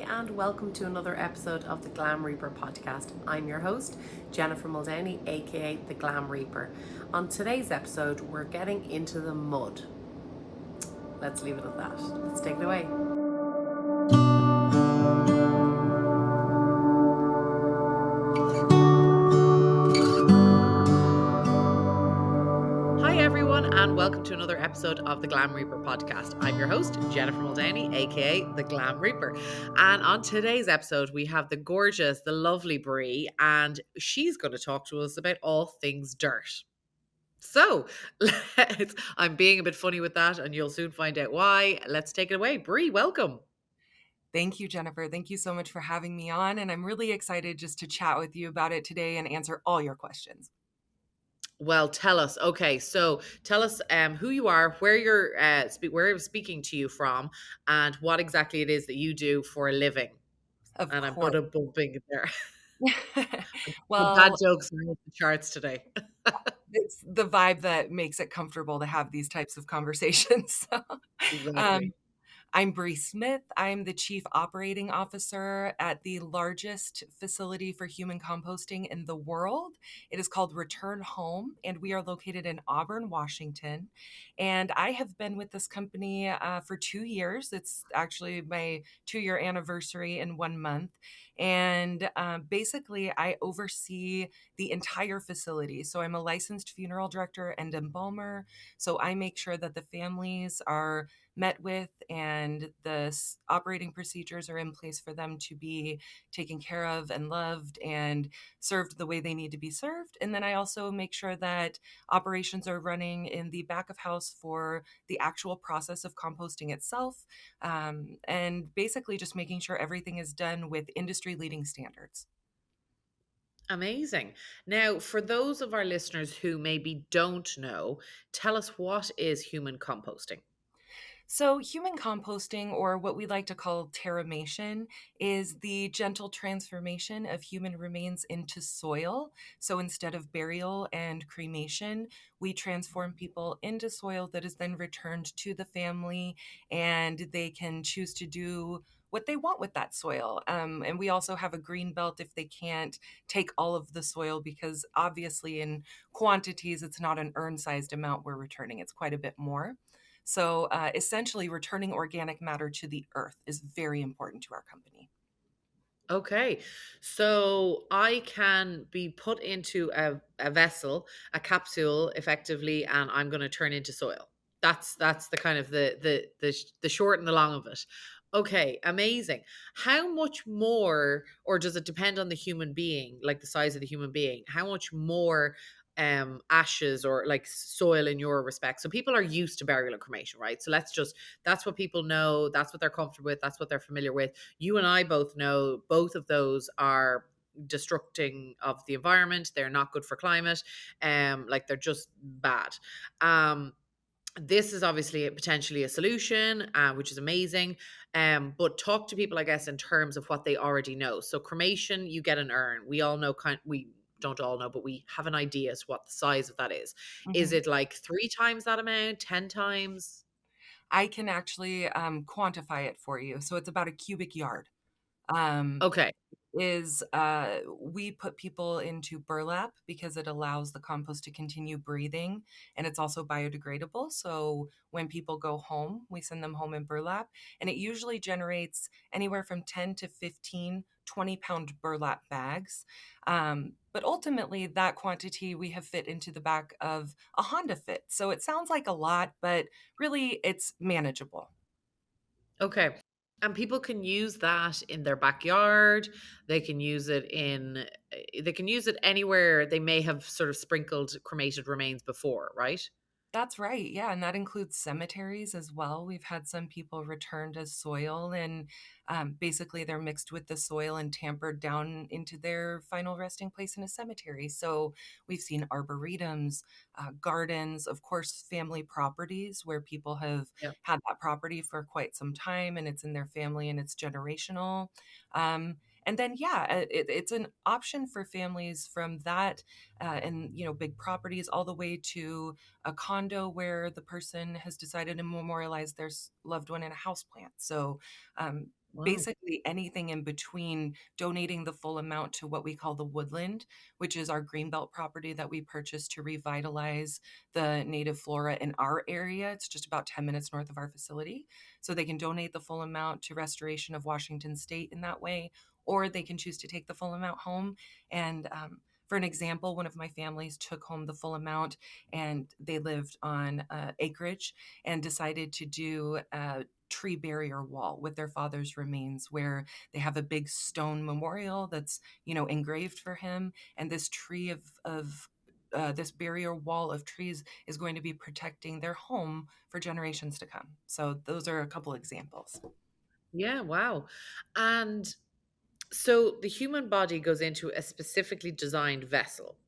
and welcome to another episode of the Glam Reaper podcast. I'm your host, Jennifer Muldowney, aka the Glam Reaper. On today's episode, we're getting into the mud. Let's leave it at that. Let's take it away. Hi everyone, and welcome to another episode of the Glam Reaper podcast. I'm your host, Jennifer Muldowney, aka the Glam Reaper. And on today's episode, we have the gorgeous, the lovely Brie, and she's going to talk to us about all things dirt. So, I'm being a bit funny with that, and you'll soon find out why. Let's take it away. Brie, welcome. Thank you, Jennifer. Thank you so much for having me on. And I'm really excited just to chat with you about it today and answer all your questions. Well, tell us. Okay, so tell us who you are, where you're where I'm speaking to you from, and what exactly it is that you do for a living. Of And I'm course. put a bumping in there. The bad Well, jokes are off the charts today. it's the vibe that makes it comfortable to have these types of conversations. So, Exactly. um, I'm Bree Smith. I'm the Chief Operating Officer at the largest facility for human composting in the world. It is called Return Home, and we are located in Auburn, Washington. And I have been with this company for 2 years. It's actually my 2 year anniversary in 1 month. And basically, I oversee the entire facility. So I'm a licensed funeral director and embalmer. So I make sure that the families are met with and the operating procedures are in place for them to be taken care of and loved and served the way they need to be served. And then I also make sure that operations are running in the back of house for the actual process of composting itself, and basically just making sure everything is done with industry leading standards. Amazing. Now, for those of our listeners who maybe don't know, tell us, what is human composting? So, human composting, or what we like to call terramation, is the gentle transformation of human remains into soil. So, instead of burial and cremation, we transform people into soil that is then returned to the family, and they can choose to do what they want with that soil. And we also have a green belt if they can't take all of the soil, because obviously, in quantities, it's not an urn sized amount we're returning, it's quite a bit more. So essentially, returning organic matter to the earth is very important to our company. Okay, so I can be put into a vessel, a capsule, effectively, and I'm going to turn into soil. That's the kind of the short and the long of it. Okay, amazing. How much more, or does it depend on the human being, like the size of the human being? How much more ashes or like soil in your respect? So people are used to burial and cremation, right? So that's what people know, that's what they're comfortable with, that's what they're familiar with. You and I both know both of those are destructing of the environment. They're not good for climate. Like they're just bad. This is obviously potentially a solution, which is amazing. But talk to people, I guess, in terms of what they already know. So cremation, you get an urn. We all know, we don't all know, but we have an idea as what the size of that is. Is Mhm. it like 3 times that amount, 10 times? I can actually quantify it for you. So it's about a cubic yard. Um, Okay. is we put people into burlap because it allows the compost to continue breathing, and it's also biodegradable. So when people go home, we send them home in burlap, and it usually generates anywhere from 10 to 15 20-pound burlap bags. But ultimately, that quantity we have fit into the back of a Honda Fit. So it sounds like a lot, but really it's manageable. Okay. And people can use that in their backyard. They can use it they can use it anywhere they may have sort of sprinkled cremated remains before, right? That's right. Yeah. And that includes cemeteries as well. We've had some people returned as soil, and basically they're mixed with the soil and tampered down into their final resting place in a cemetery. So we've seen arboretums, gardens, of course, family properties where people have Yeah. had that property for quite some time and it's in their family and it's generational. And then, yeah, it's an option for families from that and, big properties all the way to a condo where the person has decided to memorialize their loved one in a house plant. So Wow. basically anything in between donating the full amount to what we call the woodland, which is our greenbelt property that we purchased to revitalize the native flora in our area. It's just about 10 minutes north of our facility. So they can donate the full amount to restoration of Washington State in that way, or they can choose to take the full amount home. And for an example, one of my families took home the full amount and they lived on acreage and decided to do a tree barrier wall with their father's remains where they have a big stone memorial that's, engraved for him. And this tree of this barrier wall of trees is going to be protecting their home for generations to come. So those are a couple examples. Yeah, wow. And so the human body goes into a specifically designed vessel,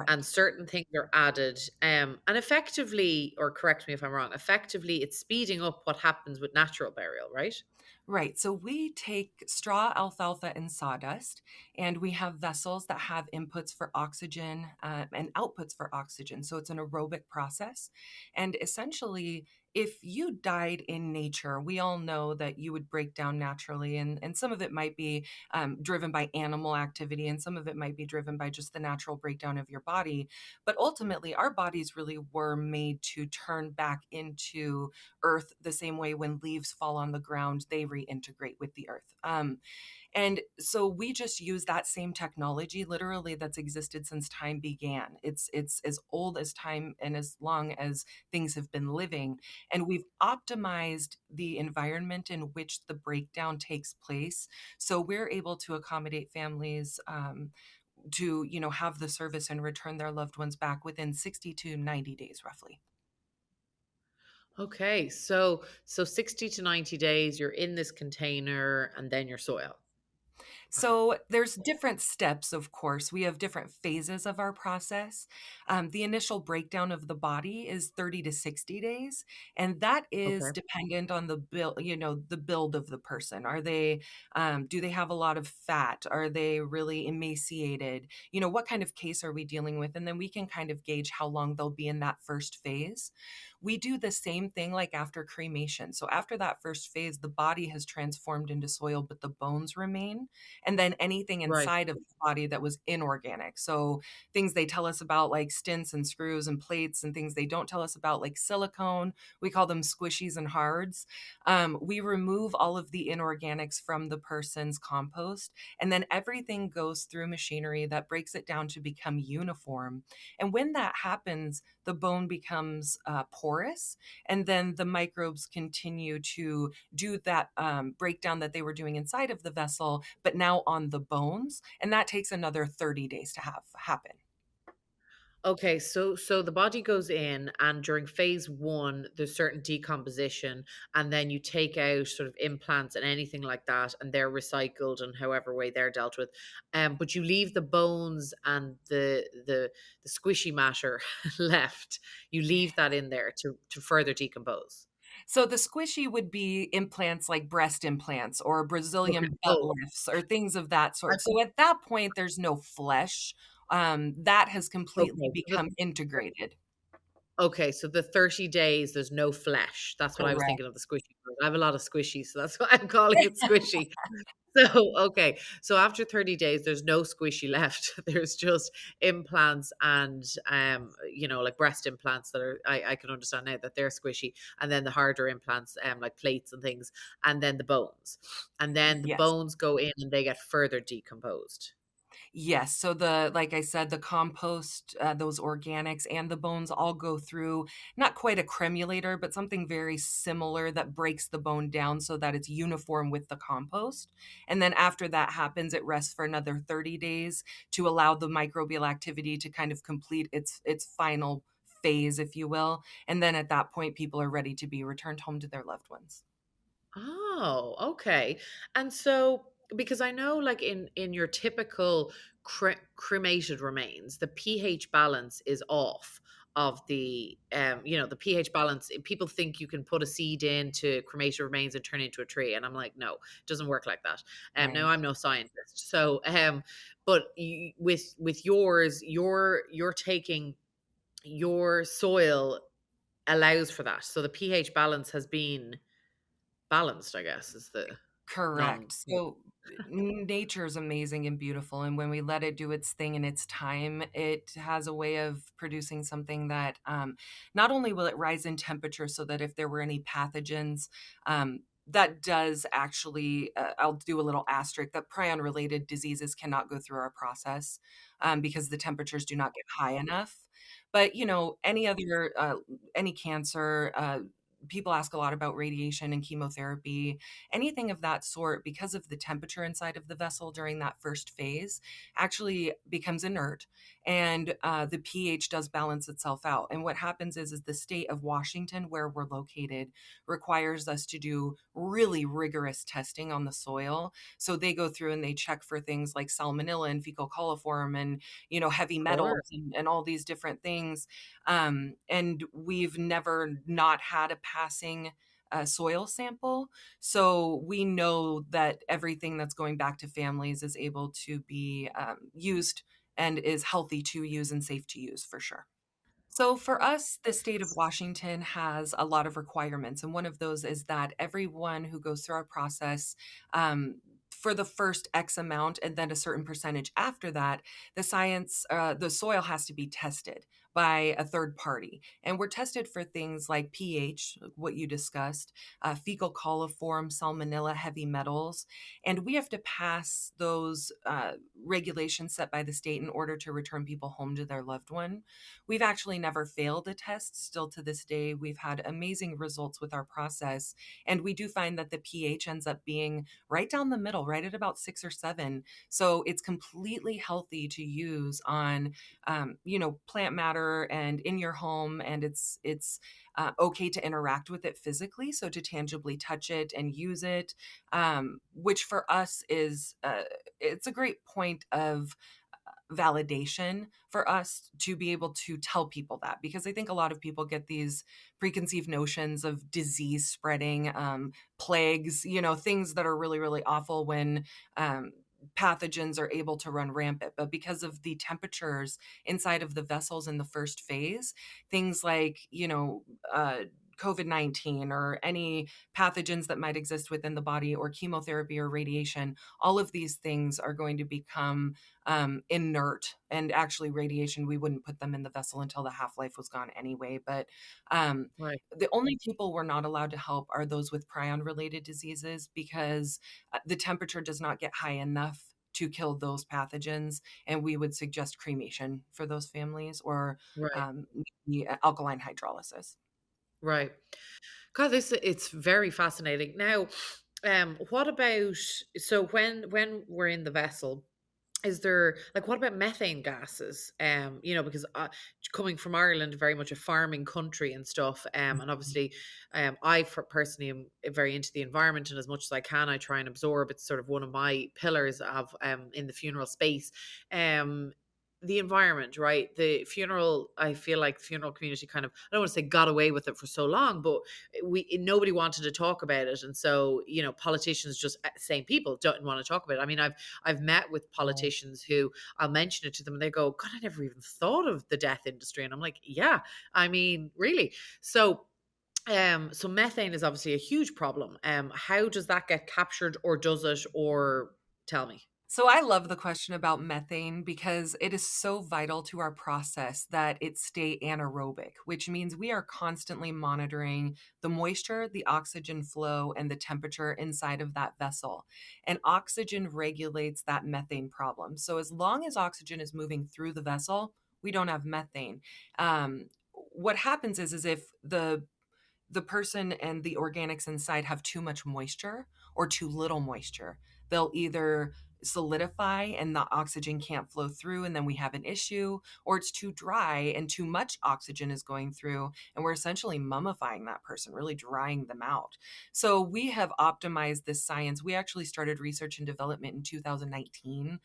and Right. certain things are added. And effectively, or correct me if I'm wrong, effectively it's speeding up what happens with natural burial, right? Right. So we take straw, alfalfa, and sawdust, and we have vessels that have inputs for oxygen and outputs for oxygen. So it's an aerobic process. And essentially, if you died in nature, we all know that you would break down naturally. And some of it might be driven by animal activity, and some of it might be driven by just the natural breakdown of your body. But ultimately, our bodies really were made to turn back into earth the same way when leaves fall on the ground, they reintegrate with the earth. And so we just use that same technology literally that's existed since time began. It's as old as time and as long as things have been living. And we've optimized the environment in which the breakdown takes place. So we're able to accommodate families to, have the service and return their loved ones back within 60 to 90 days roughly. Okay, so 60 to 90 days you're in this container and then your soil. So there's different steps, of course. We have different phases of our process. The initial breakdown of the body is 30 to 60 days, and that is Okay. dependent on the build, the build of the person. Do they have a lot of fat? Are they really emaciated? What kind of case are we dealing with? And then we can kind of gauge how long they'll be in that first phase. We do the same thing like after cremation. So after that first phase, the body has transformed into soil, but the bones remain, and then anything Right. inside of the body that was inorganic. So things they tell us about like stents and screws and plates, and things they don't tell us about like silicone, we call them squishies and hards. We remove all of the inorganics from the person's compost, and then everything goes through machinery that breaks it down to become uniform. And when that happens, the bone becomes porous, and then the microbes continue to do that breakdown that they were doing inside of the vessel, but now on the bones. And that takes another 30 days to have happen. Okay, so the body goes in, and during phase one, there's certain decomposition, and then you take out sort of implants and anything like that, and they're recycled and however way they're dealt with. But you leave the bones and the squishy matter left. You leave that in there to further decompose. So the squishy would be implants like breast implants or Okay. Brazilian butt Oh, lifts or things of that I sort. thought, So at that point, there's no flesh. That has completely okay. become integrated. Okay, so the 30 days, there's no flesh. That's what I was Correct. thinking of the squishy part. I have a lot of squishy, so that's why I'm calling it squishy. So, okay. So after 30 days, there's no squishy left. There's just implants and like breast implants that are I can understand now that they're squishy, and then the harder implants, like plates and things, and then the bones. And then the Yes. bones go in and they get further decomposed. Yes. So like I said, the compost, those organics and the bones all go through not quite a cremulator, but something very similar that breaks the bone down so that it's uniform with the compost. And then after that happens, it rests for another 30 days to allow the microbial activity to kind of complete its final phase, if you will. And then at that point, people are ready to be returned home to their loved ones. Oh, okay. And so, because I know, like in your typical cremated remains, the pH balance is off of the pH balance. People think you can put a seed into cremated remains and turn it into a tree, and I'm like, no, it doesn't work like that. Now Right. I'm no scientist, so but with yours, you're taking your soil allows for that, so the pH balance has been balanced, I guess, is the. Correct. Non So nature is amazing and beautiful, and when we let it do its thing in its time, it has a way of producing something that not only will it rise in temperature so that if there were any pathogens, that does actually, I'll do a little asterisk, that prion related diseases cannot go through our process because the temperatures do not get high enough. But, you know, any other, any cancer, people ask a lot about radiation and chemotherapy, anything of that sort, because of the temperature inside of the vessel during that first phase, actually becomes inert, and the pH does balance itself out. And what happens is the state of Washington, where we're located, requires us to do really rigorous testing on the soil. So they go through and they check for things like salmonella and fecal coliform and, you know, heavy of metals course. and all these different things. And we've never not had a passing soil sample. So we know that everything that's going back to families is able to be used and is healthy to use and safe to use for sure. So for us, the state of Washington has a lot of requirements, and one of those is that everyone who goes through our process, for the first X amount and then a certain percentage after that, the soil has to be tested by a third party, and we're tested for things like pH, what you discussed, fecal coliform, salmonella, heavy metals, and we have to pass those regulations set by the state in order to return people home to their loved one. We've actually never failed a test. Still to this day, we've had amazing results with our process. And we do find that the pH ends up being right down the middle, right at about 6 or 7. So it's completely healthy to use on, you know, plant matter and in your home. And it's okay to interact with it physically. So to tangibly touch it and use it, which for us is, it's a great point of validation for us to be able to tell people that, because I think a lot of people get these preconceived notions of disease spreading, plagues, you know, things that are really, really awful when pathogens are able to run rampant. But because of the temperatures inside of the vessels in the first phase, things like, you know, COVID-19 or any pathogens that might exist within the body or chemotherapy or radiation, all of these things are going to become inert. And actually, radiation, we wouldn't put them in the vessel until the half life was gone anyway. But um, Right. the only people we're not allowed to help are those with prion related diseases because the temperature does not get high enough to kill those pathogens. And we would suggest cremation for those families or Right. maybe alkaline hydrolysis. Right. God, this it's very fascinating. Now, what about so when we're in the vessel, is there like what about methane gases? You know, because coming from Ireland, very much a farming country and stuff, and obviously, personally am very into the environment, and as much as I can, I try and absorb. It's sort of one of my pillars of in the funeral space. Um, the environment, right? The funeral, I feel like the funeral community kind of, I don't want to say got away with it for so long, but nobody wanted to talk about it. And so, you know, politicians, just same people, don't want to talk about it. I mean, I've met with Oh. politicians who I'll mention it to them and they go, God, I never even thought of the death industry. And I'm like, yeah, I mean, really. So so methane is obviously a huge problem. How does that get captured, or does it, or tell me? So I love the question about methane because it is so vital to our process that it stay anaerobic, which means we are constantly monitoring the moisture, the oxygen flow, and the temperature inside of that vessel. And oxygen regulates that methane problem. So as long as oxygen is moving through the vessel, we don't have methane. What happens is if the person and the organics inside have too much moisture or too little moisture, they'll either solidify and the oxygen can't flow through and then we have an issue, or it's too dry and too much oxygen is going through and we're essentially mummifying that person, really drying them out. So we have optimized this science. We actually started research and development in 2019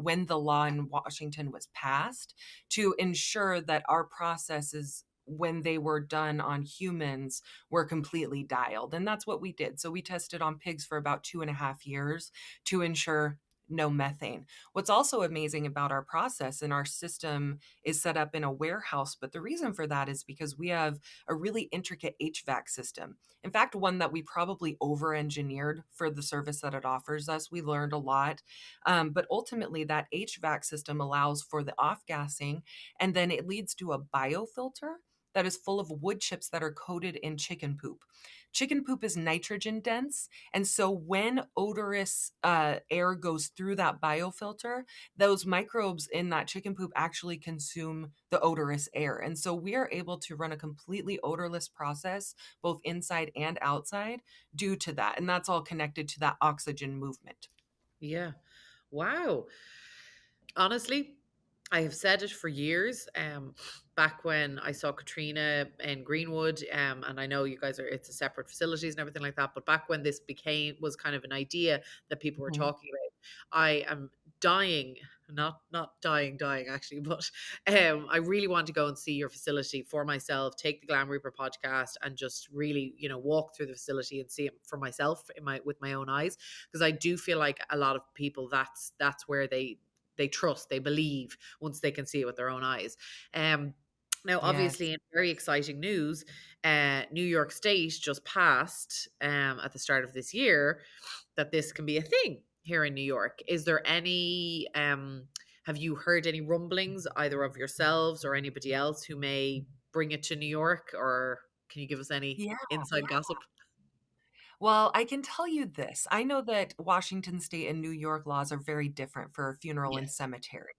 when the law in Washington was passed to ensure that our processes when they were done on humans were completely dialed. And that's what we did. So we tested on pigs for about 2.5 years to ensure no methane. What's also amazing about our process, and our system is set up in a warehouse, but the reason for that is because we have a really intricate HVAC system. In fact, one that we probably over engineered for the service that it offers us. We learned a lot. But ultimately, that HVAC system allows for the off gassing, and then it leads to a biofilter that is full of wood chips that are coated in chicken poop. Chicken poop is nitrogen dense. And so when odorous air goes through that biofilter, those microbes in that chicken poop actually consume the odorous air. And so we are able to run a completely odorless process, both inside and outside, due to that. And that's all connected to that oxygen movement. Yeah. Wow. Honestly, I have said it for years. Back when I saw Katrina in Greenwood, and I know you guys are, it's a separate facilities and everything like that. But back when this became was kind of an idea that people were Mhm. talking about, I am dying, not dying actually, but I really want to go and see your facility for myself. Take the Glam Reaper podcast and just really, walk through the facility and see it for myself in my with my own eyes, because I do feel like a lot of people, that's where they trust, they believe once they can see it with their own eyes. Um, Now, obviously, Yes. in very exciting news, New York State just passed at the start of this year that this can be a thing here in New York. Is there any? Have you heard any rumblings, either of yourselves or anybody else who may bring it to New York, or can you give us any Yeah. inside gossip? Well, I can tell you this. I know that Washington State and New York laws are very different for funeral and Yes. cemetery.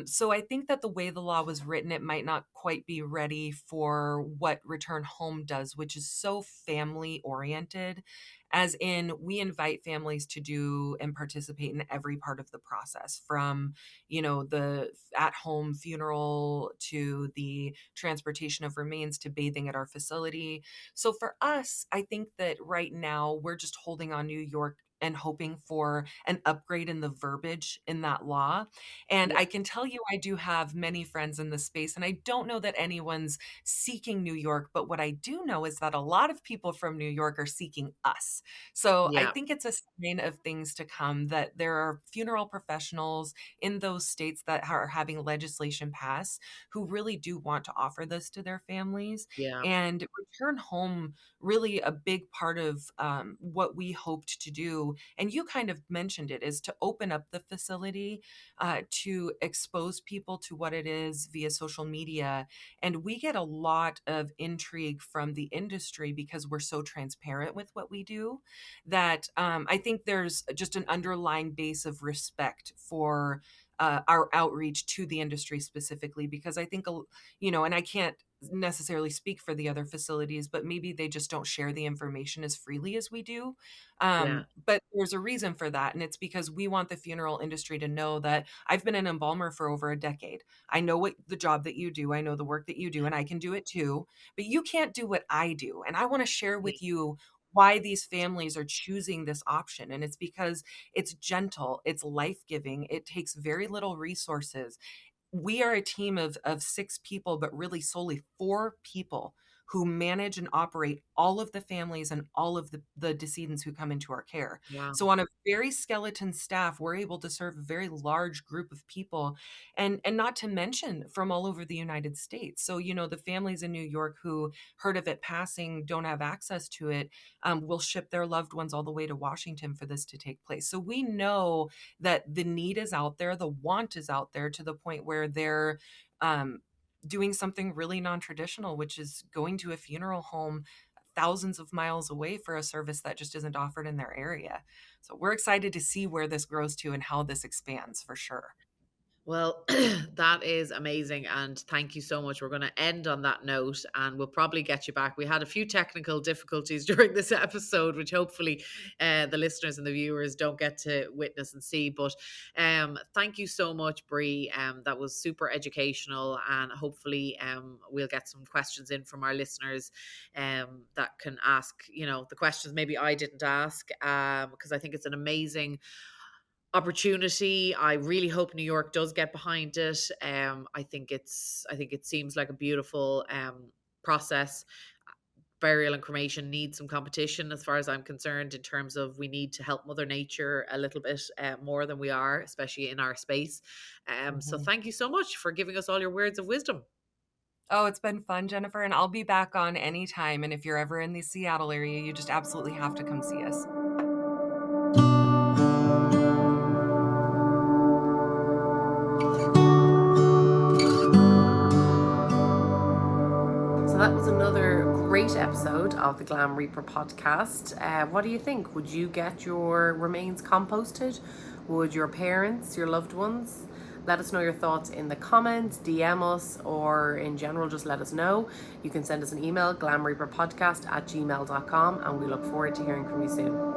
So I think that the way the law was written, it might not quite be ready for what Return Home does, which is so family oriented. As in, we invite families to do and participate in every part of the process, from, the at home funeral to the transportation of remains to bathing at our facility. So for us, I think that right now we're just holding on New York and hoping for an upgrade in the verbiage in that law. And Yeah. I can tell you, I do have many friends in this space, and I don't know that anyone's seeking New York, but what I do know is that a lot of people from New York are seeking us. So I Yeah. think it's a sign of things to come that there are funeral professionals in those states that are having legislation pass who really do want to offer this to their families. Yeah. And Return Home, really a big part of what we hoped to do, and you kind of mentioned it, is to open up the facility, to expose people to what it is via social media. And we get a lot of intrigue from the industry because we're so transparent with what we do, that I think there's just an underlying base of respect for our outreach to the industry specifically, because I think, and I can't necessarily speak for the other facilities, but maybe they just don't share the information as freely as we do. Yeah. But there's a reason for that. And it's because we want the funeral industry to know that I've been an embalmer for over a decade. I know what the job that you do, I know the work that you do, and I can do it too. But you can't do what I do. And I want to share Yeah. with you why these families are choosing this option. And it's because it's gentle, it's life giving, it takes very little resources. We are a team of 6 people, but really solely 4 people who manage and operate all of the families and all of the decedents who come into our care. Wow. So on a very skeleton staff, we're able to serve a very large group of people, and not to mention from all over the United States. So, the families in New York who heard of it passing, don't have access to it, will ship their loved ones all the way to Washington for this to take place. So we know that the need is out there, the want is out there, to the point where they're um, doing something really non-traditional, which is going to a funeral home thousands of miles away for a service that just isn't offered in their area. So we're excited to see where this grows to and how this expands for sure. Well, that is amazing. And thank you so much. We're going to end on that note and we'll probably get you back. We had a few technical difficulties during this episode, which hopefully the listeners and the viewers don't get to witness and see. But thank you so much, Brie. That was super educational. And hopefully we'll get some questions in from our listeners that can ask, the questions maybe I didn't ask, because I think it's an amazing opportunity. I really hope New York does get behind it. I think it seems like a beautiful process. burial and cremation need some competition, as far as I'm concerned, in terms of we need to help Mother Nature a little bit more than we are, especially in our space. So Mhm. thank you so much for giving us all your words of wisdom. Oh, it's been fun, Jennifer, and I'll be back on anytime. And if you're ever in the Seattle area, you just absolutely have to come see us. So that was another great episode of the Glam Reaper podcast. What do you think? Would you get your remains composted? Would your parents, your loved ones? Let us know your thoughts in the comments, DM us, or in general, just let us know. You can send us an email, glamreaperpodcast@gmail.com, and we look forward to hearing from you soon.